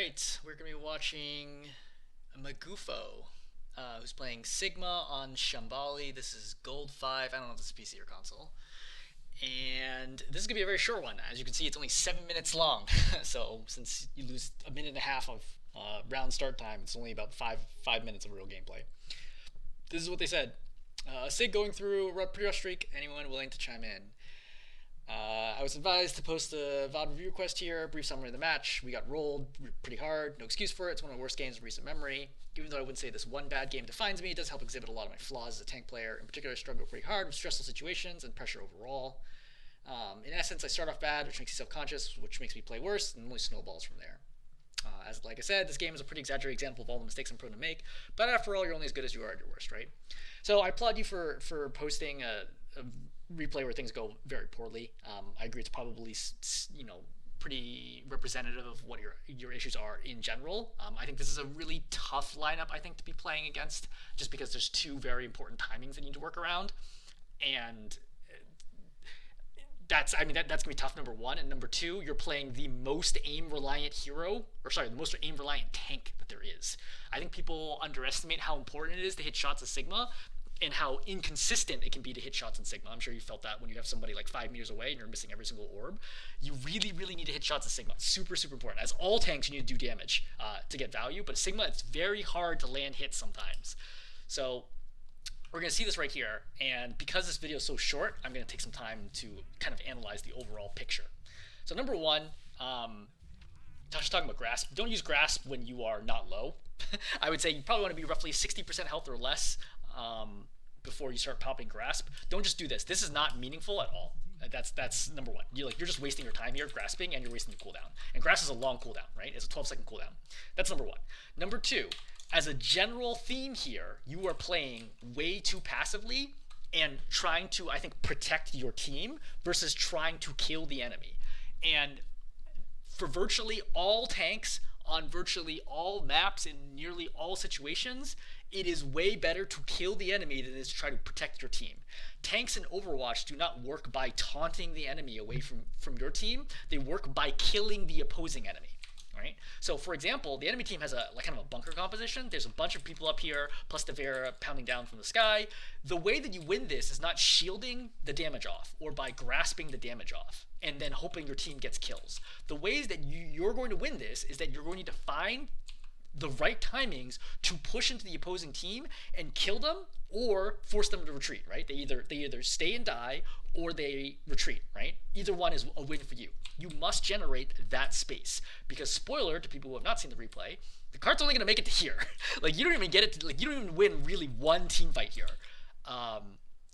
Alright, we're going to be watching Magufo, who's playing Sigma on Shambali. This is Gold 5. I don't know if this is PC or console. And this is going to be a very short one. As you can see, it's only 7 minutes long. So, since you lose a minute and a half of round start time, it's only about five minutes of real gameplay. This is what they said. Sig going through a pretty rough streak. Anyone willing to chime in? I was advised to post a VOD review request here, brief summary of the match. We got rolled pretty hard, no excuse for it. It's one of the worst games of recent memory. Even though I wouldn't say this one bad game defines me, it does help exhibit a lot of my flaws as a tank player. In particular, I struggle pretty hard with stressful situations and pressure overall. In essence, I start off bad, which makes me self-conscious, which makes me play worse, and only snowballs from there. Like I said, this game is a pretty exaggerated example of all the mistakes I'm prone to make, but after all, you're only as good as you are at your worst, right? So I applaud you for posting a replay where things go very poorly. I agree it's probably pretty representative of what your issues are in general. I think this is a really tough lineup I think to be playing against, just because there's two very important timings that you need to work around, and that's gonna be tough, number one. And number two, you're playing the most aim reliant the most aim reliant tank that there is. I think people underestimate how important it is to hit shots of Sigma, and how inconsistent it can be to hit shots in Sigma. I'm sure you felt that when you have somebody like 5 meters away and you're missing every single orb. You really, really need to hit shots in Sigma. Super, super important. As all tanks, you need to do damage to get value, but Sigma, it's very hard to land hits sometimes. So we're going to see this right here, and because this video is so short, I'm going to take some time to kind of analyze the overall picture. So number one, Tasha's talking about grasp. Don't use grasp when you are not low. I would say you probably want to be roughly 60% health or less before you start popping grasp. Don't just do this. This is not meaningful at all. That's number one. You're just wasting your time here grasping, and you're wasting your cooldown. And grasp is a long cooldown, right? It's a 12-second cooldown. That's number one. Number two, as a general theme here, you are playing way too passively and trying to, I think, protect your team versus trying to kill the enemy. And for virtually all tanks on virtually all maps in nearly all situations, it is way better to kill the enemy than it is to try to protect your team. Tanks in Overwatch do not work by taunting the enemy away from your team. They work by killing the opposing enemy. Right? So, for example, the enemy team has kind of a bunker composition. There's a bunch of people up here, plus the Vera pounding down from the sky. The way that you win this is not shielding the damage off or by grasping the damage off and then hoping your team gets kills. The ways that you're going to win this is that you're going to need to find the right timings to push into the opposing team and kill them or force them to retreat, right? They either stay and die or they retreat, right? Either one is a win for you. You must generate that space, because spoiler to people who have not seen the replay, the cart's only going to make it to here. Like, you don't even get it to, you don't even win really one team fight here.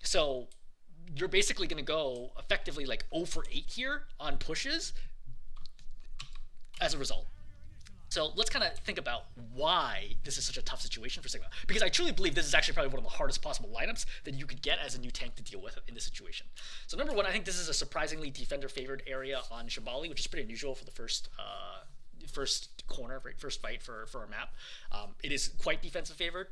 So you're basically going to go effectively like 0 for 8 here on pushes as a result. So let's kind of think about why this is such a tough situation for Sigma, because I truly believe this is actually probably one of the hardest possible lineups that you could get as a new tank to deal with in this situation. So number one, I think this is a surprisingly defender-favored area on Shambali, which is pretty unusual for the first corner, right, first fight for our map. It is quite defensive favored,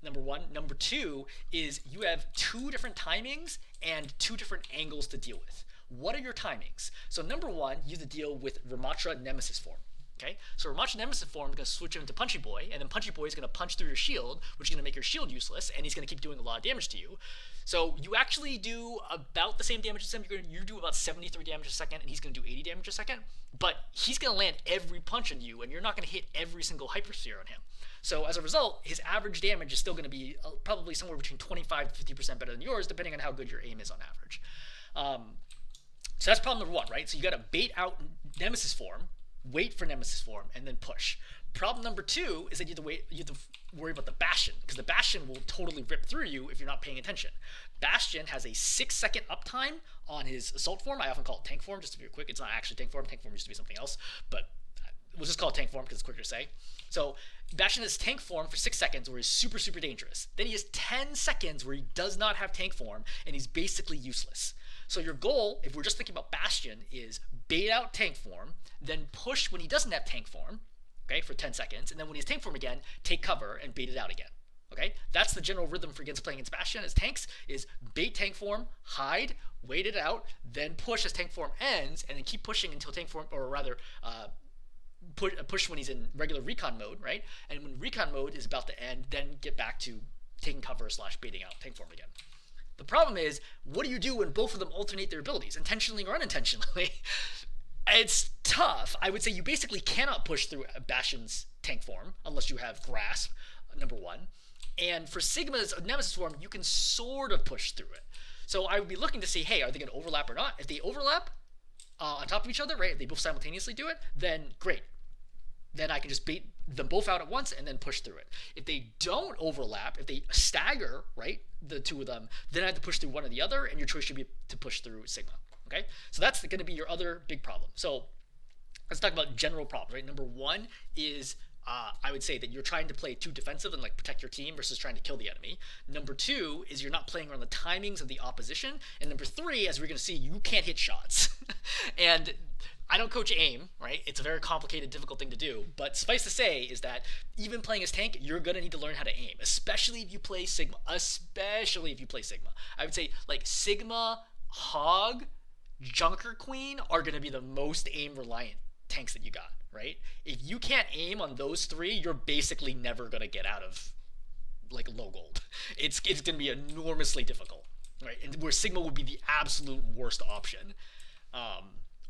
number one. Number two is you have 2 different timings and 2 different angles to deal with. What are your timings? So number one, you have to deal with Rammatra Nemesis form. Okay, so Rammatra Nemesis form is going to switch him to Punchy Boy, and then Punchy Boy is going to punch through your shield, which is going to make your shield useless, and he's going to keep doing a lot of damage to you. So you actually do about the same damage as him. You do about 73 damage a second, and he's going to do 80 damage a second. But he's going to land every punch on you, and you're not going to hit every single Hypersphere on him. So as a result, his average damage is still going to be probably somewhere between 25 to 50% better than yours, depending on how good your aim is on average. So that's problem number one, right? So you got to bait out Nemesis form, wait for Nemesis form, and then push. Problem number two is that you have to worry about the Bastion, because the Bastion will totally rip through you if you're not paying attention. Bastion has a 6-second uptime on his assault form. I often call it tank form, just to be quick. It's not actually tank form. Tank form used to be something else, but we'll just call it tank form because it's quicker to say. So Bastion has tank form for 6 seconds where he's super, super dangerous. Then he has 10 seconds where he does not have tank form, and he's basically useless. So your goal, if we're just thinking about Bastion, is bait out tank form, then push when he doesn't have tank form, okay, for 10 seconds, and then when he's tank form again, take cover and bait it out again. Okay, that's the general rhythm for playing against Bastion as tanks: is bait tank form, hide, wait it out, then push as tank form ends, and then keep pushing until tank form, or rather, push when he's in regular recon mode, right? And when recon mode is about to end, then get back to taking cover slash baiting out tank form again. The problem is, what do you do when both of them alternate their abilities, intentionally or unintentionally? It's tough. I would say you basically cannot push through Bastion's tank form unless you have Grasp, number one. And for Sigma's Nemesis form, you can sort of push through it. So I would be looking to see, hey, are they going to overlap or not? If they overlap on top of each other, right, if they both simultaneously do it, then great. Then I can just bait them both out at once and then push through it. If they don't overlap, if they stagger, right, the two of them, then I have to push through one or the other, and your choice should be to push through Sigma. Okay, so that's going to be your other big problem. So let's talk about general problems, right? Number one is I would say that you're trying to play too defensive and like protect your team versus trying to kill the enemy. Number two is you're not playing around the timings of the opposition. And number three, as we're going to see, you can't hit shots. And I don't coach aim, right? It's a very complicated, difficult thing to do. But suffice to say is that even playing as tank, you're going to need to learn how to aim, especially if you play Sigma. Especially if you play Sigma. I would say like Sigma, Hog, Junker Queen are going to be the most aim reliant tanks that you got, right? If you can't aim on those three, you're basically never going to get out of like low gold. It's going to be enormously difficult, right? And where Sigma would be the absolute worst option.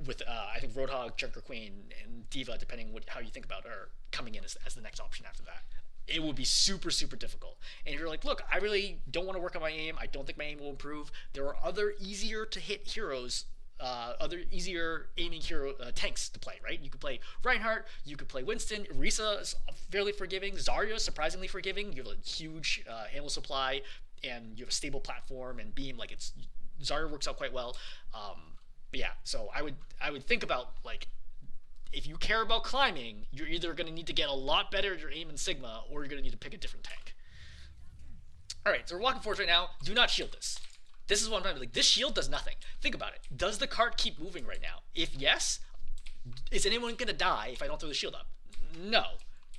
With I think Roadhog, Junker Queen, and Diva, depending how you think about it, are coming in as the next option after that. It would be super, super difficult. And if you're like, look, I really don't want to work on my aim. I don't think my aim will improve. There are other easier to hit heroes, other easier aiming hero tanks to play, right? You could play Reinhardt, you could play Winston. Orisa is fairly forgiving. Zarya is surprisingly forgiving. You have a huge ammo supply, and you have a stable platform and beam. Like Zarya works out quite well. But yeah, so I would think about like, if you care about climbing, you're either going to need to get a lot better at your aim in Sigma, or you're going to need to pick a different tank. All right, so we're walking forwards right now. Do not shield this. This is what I'm talking about. Like, this shield does nothing. Think about it. Does the cart keep moving right now? If yes, is anyone going to die if I don't throw the shield up? No,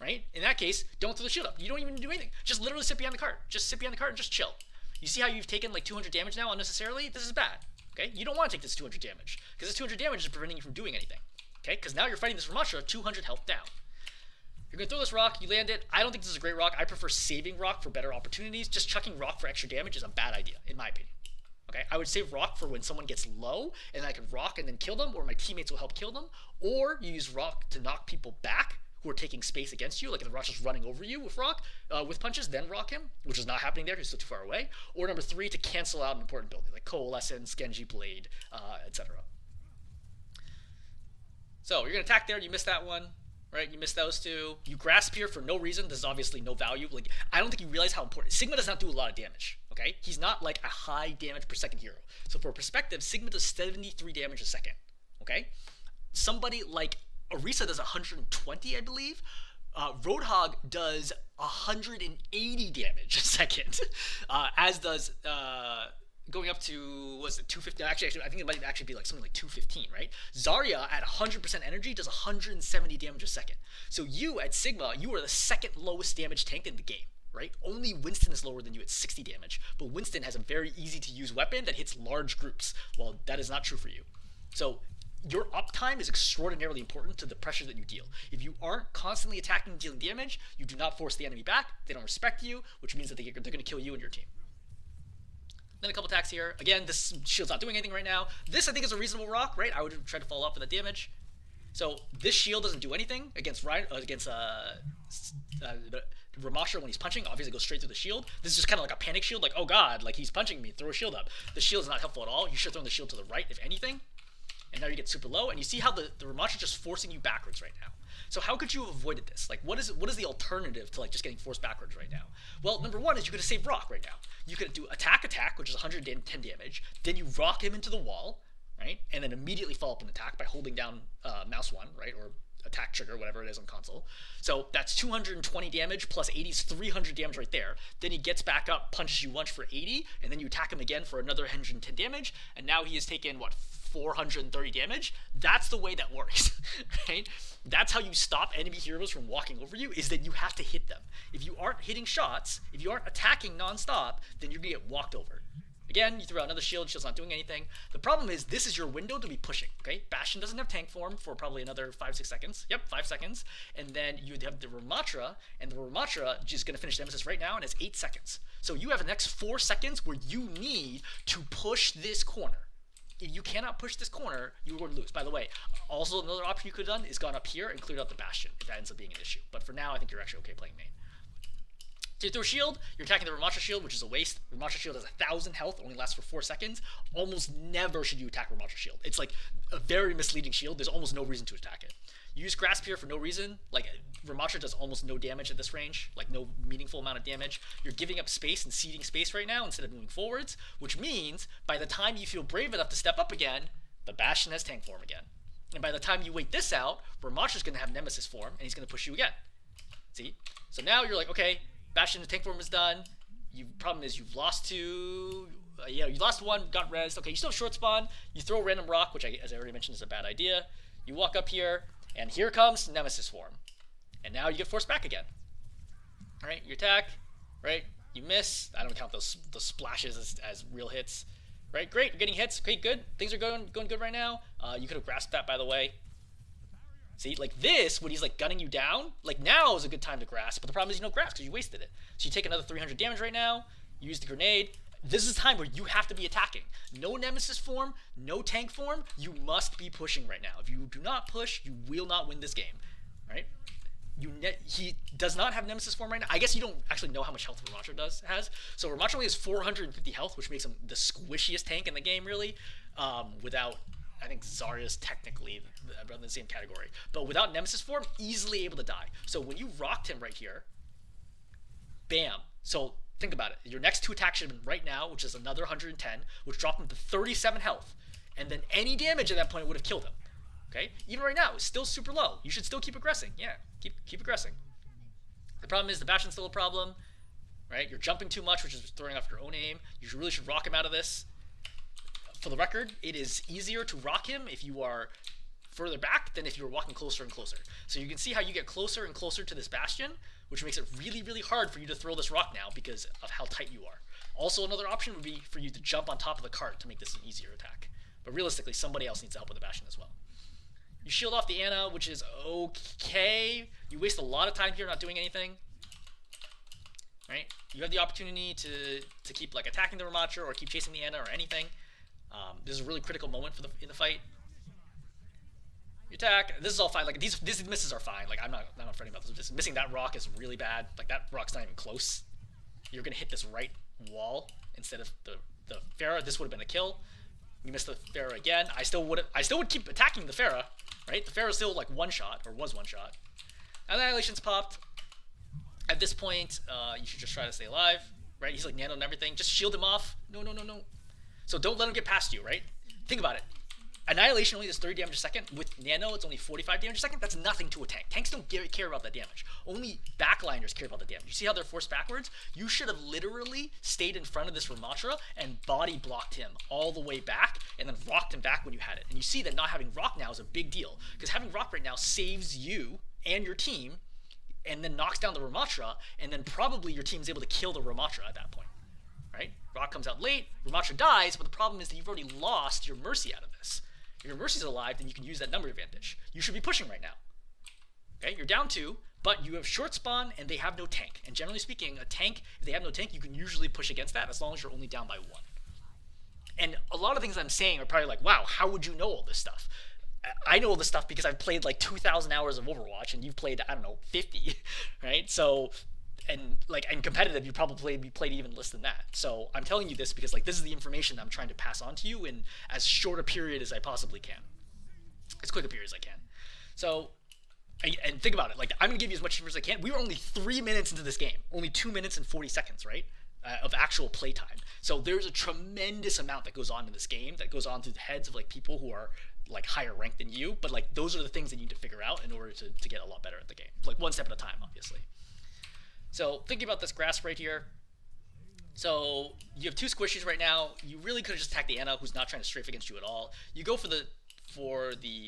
right? In that case, don't throw the shield up. You don't even do anything. Just literally sit behind the cart. Just sit behind the cart and just chill. You see how you've taken like 200 damage now unnecessarily? This is bad. Okay, you don't want to take this 200 damage because this 200 damage is preventing you from doing anything. Okay, because now you're fighting this Rammatra 200 health down. You're going to throw this rock, you land it. I don't think this is a great rock. I prefer saving rock for better opportunities. Just chucking rock for extra damage is a bad idea, in my opinion. Okay, I would save rock for when someone gets low and I can rock and then kill them, or my teammates will help kill them. Or you use rock to knock people back who are taking space against you. Like if the Rammtra's running over you with rock, with punches, then rock him, which is not happening there because he's still too far away. Or number three, to cancel out an important ability like Coalescence, Genji Blade, etc. So you're going to attack there. You missed that one, right? You missed those two. You grasp here for no reason. This is obviously no value. Like, I don't think you realize how important. Sigma does not do a lot of damage, okay? He's not like a high damage per second hero. So for perspective, Sigma does 73 damage a second, okay? Somebody like Orisa does 120, I believe. Roadhog does 180 damage a second, as does... going up to, was it 250? Actually, I think it might actually be like something like 215, right? Zarya at 100% energy does 170 damage a second. So you at Sigma, you are the second lowest damage tank in the game, right? Only Winston is lower than you at 60 damage, but Winston has a very easy to use weapon that hits large groups. Well, that is not true for you. So your uptime is extraordinarily important to the pressure that you deal. If you aren't constantly attacking and dealing damage, you do not force the enemy back, they don't respect you, which means that they're going to kill you and your team. Then a couple attacks here. Again, this shield's not doing anything right now. This, I think, is a reasonable rock, right? I would try to follow up with the damage. So this shield doesn't do anything against Rammatra when he's punching. Obviously, it goes straight through the shield. This is just kind of like a panic shield, like, oh god, like he's punching me, throw a shield up. The shield is not helpful at all. You should throw the shield to the right, if anything. And now you get super low, and you see how the Rammatra is just forcing you backwards right now. So how could you have avoided this? Like, what is the alternative to like just getting forced backwards right now? Well, number one is you could have saved rock right now. You could do attack, which is 110 damage. Then you rock him into the wall, right? And then immediately follow up an attack by holding down mouse 1, right? Or attack trigger, whatever it is on console. So that's 220 damage plus 80 is 300 damage right there. Then he gets back up, punches you once for 80, and then you attack him again for another 110 damage. And now he has taken, what, 430 damage? That's the way that works, right? That's how you stop enemy heroes from walking over you, is that you have to hit them. If you aren't hitting shots, if you aren't attacking nonstop, then you're gonna get walked over. Again, you throw out another shield. Shield's not doing anything. The problem is this is your window to be pushing. Okay, Bastion doesn't have tank form for probably another 5-6 seconds. Yep, 5 seconds. And then you have the Rammatra, and the Rammatra is going to finish Nemesis right now, and it's 8 seconds. So you have the next 4 seconds where you need to push this corner. If you cannot push this corner, you are going to lose. By the way, also another option you could have done is gone up here and cleared out the Bastion, if that ends up being an issue. But for now, I think you're actually okay playing main. So you throw a shield, you're attacking the Rammatra shield, which is a waste. Rammatra shield has 1,000 health, only lasts for 4 seconds. Almost never should you attack Rammatra shield. It's like a very misleading shield. There's almost no reason to attack it. You use Grasp here for no reason. Like, Rammatra does almost no damage at this range, like no meaningful amount of damage. You're giving up space and ceding space right now instead of moving forwards, which means by the time you feel brave enough to step up again, the Bastion has tank form again. And by the time you wait this out, Rammatra's going to have Nemesis form, and he's going to push you again. See? So now you're like, okay, Bastion, the tank form is done. Problem is you've lost 2. You lost 1, got rezzed. Okay, you still have short spawn. You throw a random rock, which, as I already mentioned, is a bad idea. You walk up here, and here comes Nemesis form. And now you get forced back again. All right, you attack, right? You miss. I don't count those splashes as real hits. Right, great, you're getting hits. Okay, good. Things are going good right now. You could have grasped that, by the way. See, like this, when he's like gunning you down, like now is a good time to grasp, but the problem is you don't grasp because you wasted it. So you take another 300 damage right now, you use the grenade. This is a time where you have to be attacking. No Nemesis form, no tank form, you must be pushing right now. If you do not push, you will not win this game, right? He does not have Nemesis form right now. I guess you don't actually know how much health Rammatra has. So Rammatra only has 450 health, which makes him the squishiest tank in the game, really, without... I think Zarya's technically in the same category. But without Nemesis form, easily able to die. So when you rocked him right here, bam. So think about it. Your next 2 attacks should have been right now, which is another 110, which dropped him to 37 health. And then any damage at that point would have killed him. Okay? Even right now, it's still super low. You should still keep aggressing. Yeah, keep aggressing. The problem is the Bastion's still a problem. Right? You're jumping too much, which is throwing off your own aim. You really should rock him out of this. For the record, it is easier to rock him if you are further back than if you were walking closer and closer. So you can see how you get closer and closer to this Bastion, which makes it really, really hard for you to throw this rock now because of how tight you are. Also, another option would be for you to jump on top of the cart to make this an easier attack. But realistically, somebody else needs to help with the Bastion as well. You shield off the Ana, which is okay. You waste a lot of time here not doing anything. Right? You have the opportunity to keep like attacking the Rammatra or keep chasing the Ana or anything. This is a really critical moment in the fight. You attack. This is all fine. Like these misses are fine. Like I'm not fretting about this. Just missing that rock is really bad. Like that rock's not even close. You're gonna hit this right wall instead of the Pharah. This would have been a kill. You missed the Pharah again. I still would keep attacking the Pharah. Right? The Pharah's still like one shot or was one shot. Annihilation's popped. At this point, you should just try to stay alive. Right? He's like nano and everything. Just shield him off. No. So don't let him get past you, right? Think about it. Annihilation only does 30 damage a second. With Nano, it's only 45 damage a second. That's nothing to a tank. Tanks don't care about that damage. Only backliners care about the damage. You see how they're forced backwards? You should have literally stayed in front of this Rammatra and body blocked him all the way back and then rocked him back when you had it. And you see that not having rock now is a big deal because having rock right now saves you and your team and then knocks down the Rammatra and then probably your team's able to kill the Rammatra at that point. Right? Rock comes out late, Rammatra dies, but the problem is that you've already lost your Mercy out of this. If your Mercy's alive, then you can use that number advantage. You should be pushing right now. Okay, you're down 2, but you have short spawn and they have no tank. And generally speaking, a tank, if they have no tank, you can usually push against that as long as you're only down by 1. And a lot of things I'm saying are probably like, wow, how would you know all this stuff? I know all this stuff because I've played like 2,000 hours of Overwatch and you've played, I don't know, 50, right? So... And competitive, you probably played even less than that. So I'm telling you this because like this is the information that I'm trying to pass on to you in as short a period as I possibly can, as quick a period as I can. So, and think about it. Like I'm gonna give you as much information as I can. We were only 3 minutes into this game, only 2 minutes and 40 seconds, right, of actual play time. So there's a tremendous amount that goes on in this game that goes on through the heads of like people who are like higher ranked than you. But like those are the things that you need to figure out in order to get a lot better at the game. Like one step at a time, obviously. So thinking about this grasp right here. So you have 2 squishies right now. You really could have just attacked the Ana, who's not trying to strafe against you at all. You go for the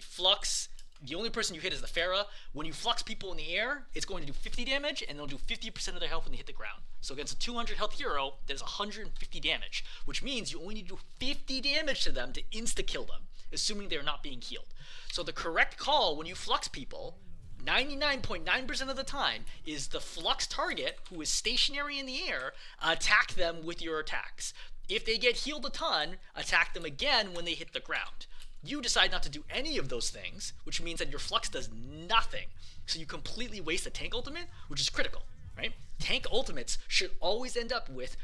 flux. the only person you hit is the Pharah. When you flux people in the air, it's going to do 50 damage, and they'll do 50% of their health when they hit the ground. So against a 200 health hero, there's 150 damage, which means you only need to do 50 damage to them to insta-kill them, assuming they're not being healed. So the correct call when you flux people, 99.9% of the time, is the flux target, who is stationary in the air, attack them with your attacks. If they get healed a ton, attack them again when they hit the ground. You decide not to do any of those things, which means that your flux does nothing. So you completely waste a tank ultimate, which is critical, right? Tank ultimates should always end up with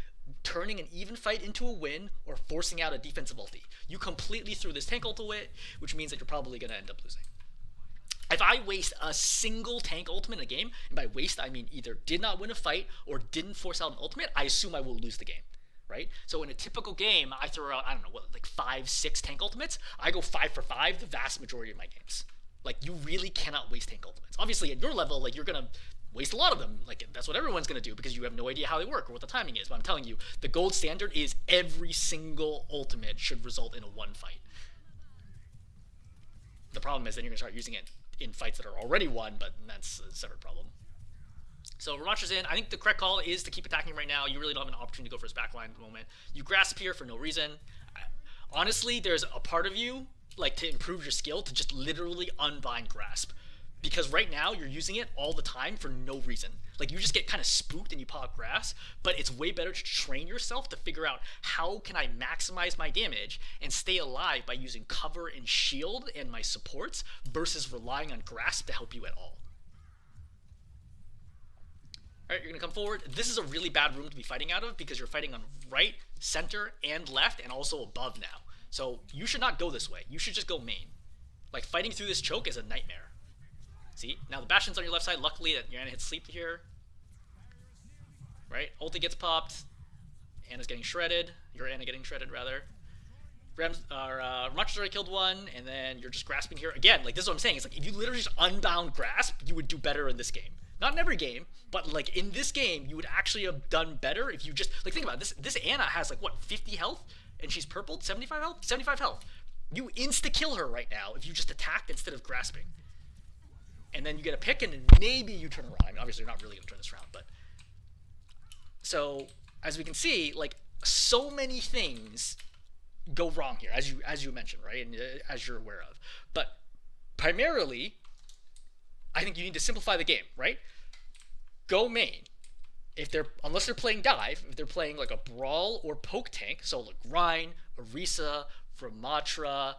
turning an even fight into a win or forcing out a defensive ulti. You completely threw this tank ultimate, which means that you're probably going to end up losing. If I waste a single tank ultimate in a game, and by waste I mean either did not win a fight or didn't force out an ultimate, I assume I will lose the game. Right? So in a typical game, I throw out, I don't know, what, like 5, 6 tank ultimates. I go 5 for 5 the vast majority of my games. Like, you really cannot waste tank ultimates. Obviously, at your level, like, you're going to waste a lot of them. Like, that's what everyone's going to do because you have no idea how they work or what the timing is. But I'm telling you, the gold standard is every single ultimate should result in a one fight. The problem is then you're going to start using it in fights that are already won, but that's a separate problem. So Rammatra's in. I think the correct call is to keep attacking right now. You really don't have an opportunity to go for his backline at the moment. You grasp here for no reason. Honestly, there's a part of you, like, to improve your skill, to just literally unbind grasp. Because right now, you're using it all the time for no reason. Like, you just get kind of spooked and you pop grasp, but it's way better to train yourself to figure out how can I maximize my damage and stay alive by using cover and shield and my supports versus relying on grasp to help you at all. Alright, you're going to come forward. This is a really bad room to be fighting out of because you're fighting on right, center, and left, and also above now. So you should not go this way. You should just go main. Like, fighting through this choke is a nightmare. See? Now the Bastion's on your left side. Luckily, that your Ana hits sleep here. Right? Ulti gets popped. Ana's getting shredded. Your Ana getting shredded, rather. Rammatra's already killed one, and then you're just grasping here. Again, like, this is what I'm saying. It's like, if you literally just unbound grasp, you would do better in this game. Not in every game, but like in this game, you would actually have done better if you just, like, think about it. This Ana has like, what, 50 health? And she's purpled? 75 health? 75 health. You insta-kill her right now if you just attacked instead of grasping. And then you get a pick, and maybe you turn around. I mean, obviously, you're not really going to turn this around, but... So, as we can see, like, so many things go wrong here, as you mentioned, right? And as you're aware of. But primarily... I think you need to simplify the game, right? Go main. Unless they're playing dive, if they're playing like a brawl or poke tank, so like Rein, Orisa, Rammatra,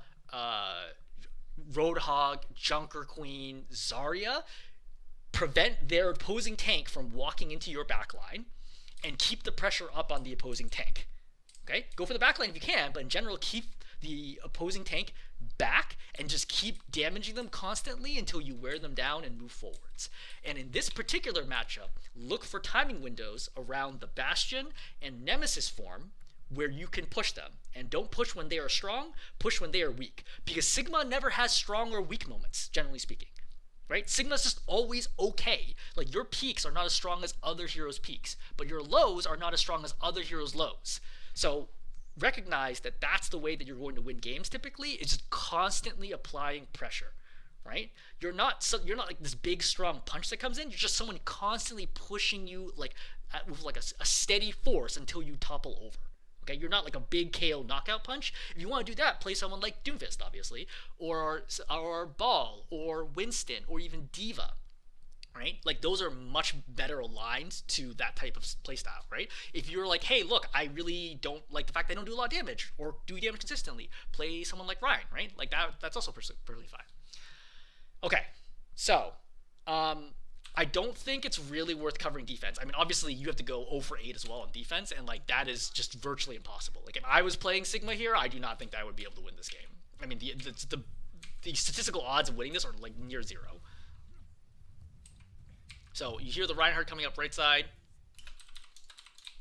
Roadhog, Junker Queen, Zarya, prevent their opposing tank from walking into your backline and keep the pressure up on the opposing tank. Okay? Go for the backline if you can, but in general, keep the opposing tank back and just keep damaging them constantly until you wear them down and move forwards. And in this particular matchup, look for timing windows around the Bastion and Nemesis form where you can push them. And don't push when they are strong, push when they are weak. Because Sigma never has strong or weak moments, generally speaking. Right? Sigma's just always okay. Like, your peaks are not as strong as other heroes' peaks, but your lows are not as strong as other heroes' lows. So recognize that that's the way that you're going to win games typically, is just constantly applying pressure, right? You're not like this big strong punch that comes in. You're just someone constantly pushing you like with like a steady force until you topple over. Okay, you're not like a big KO knockout punch. If you want to do that, play someone like Doomfist, obviously, or Ball, or Winston, or even Diva. Right? Like, those are much better aligned to that type of playstyle, right? If you're like, hey, look, I really don't like the fact they don't do a lot of damage or do damage consistently, play someone like Rein, right? Like, that's also perfectly fine. Okay, so, I don't think it's really worth covering defense. I mean, obviously, you have to go 0 for 8 as well on defense, and, like, that is just virtually impossible. Like, if I was playing Sigma here, I do not think that I would be able to win this game. I mean, the statistical odds of winning this are, like, near 0. So, you hear the Reinhardt coming up right side.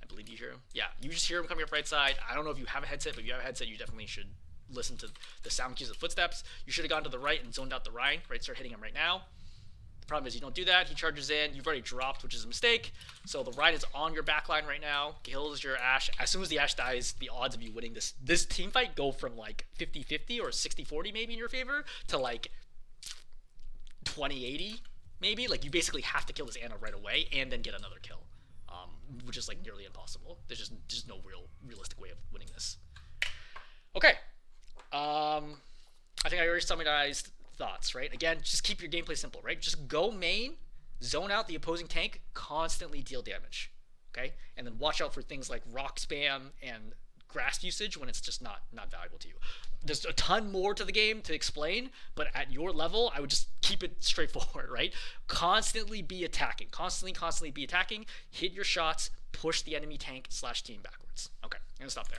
I believe you hear him. Yeah, you just hear him coming up right side. I don't know if you have a headset, but if you have a headset, you definitely should listen to the sound cues of the footsteps. You should have gone to the right and zoned out the Rein, right? Start hitting him right now. The problem is you don't do that. He charges in. You've already dropped, which is a mistake. So the Rein is on your backline right now. Kills your Ashe. As soon as the Ashe dies, the odds of you winning this team fight go from like 50-50 or 60-40 maybe in your favor to like 2080, maybe. Like, you basically have to kill this Ana right away and then get another kill, which is like nearly impossible. There's just no realistic way of winning this. Okay. I think I already summarized thoughts, right? Again, just keep your gameplay simple, right? Just go main, zone out the opposing tank, constantly deal damage, okay? And then watch out for things like rock spam and grasp usage when it's just not valuable to you. There's a ton more to the game to explain, but at your level, I would just keep it straightforward, right? Constantly be attacking. Constantly be attacking. Hit your shots. Push the enemy tank / team backwards. Okay, I'm going to stop there.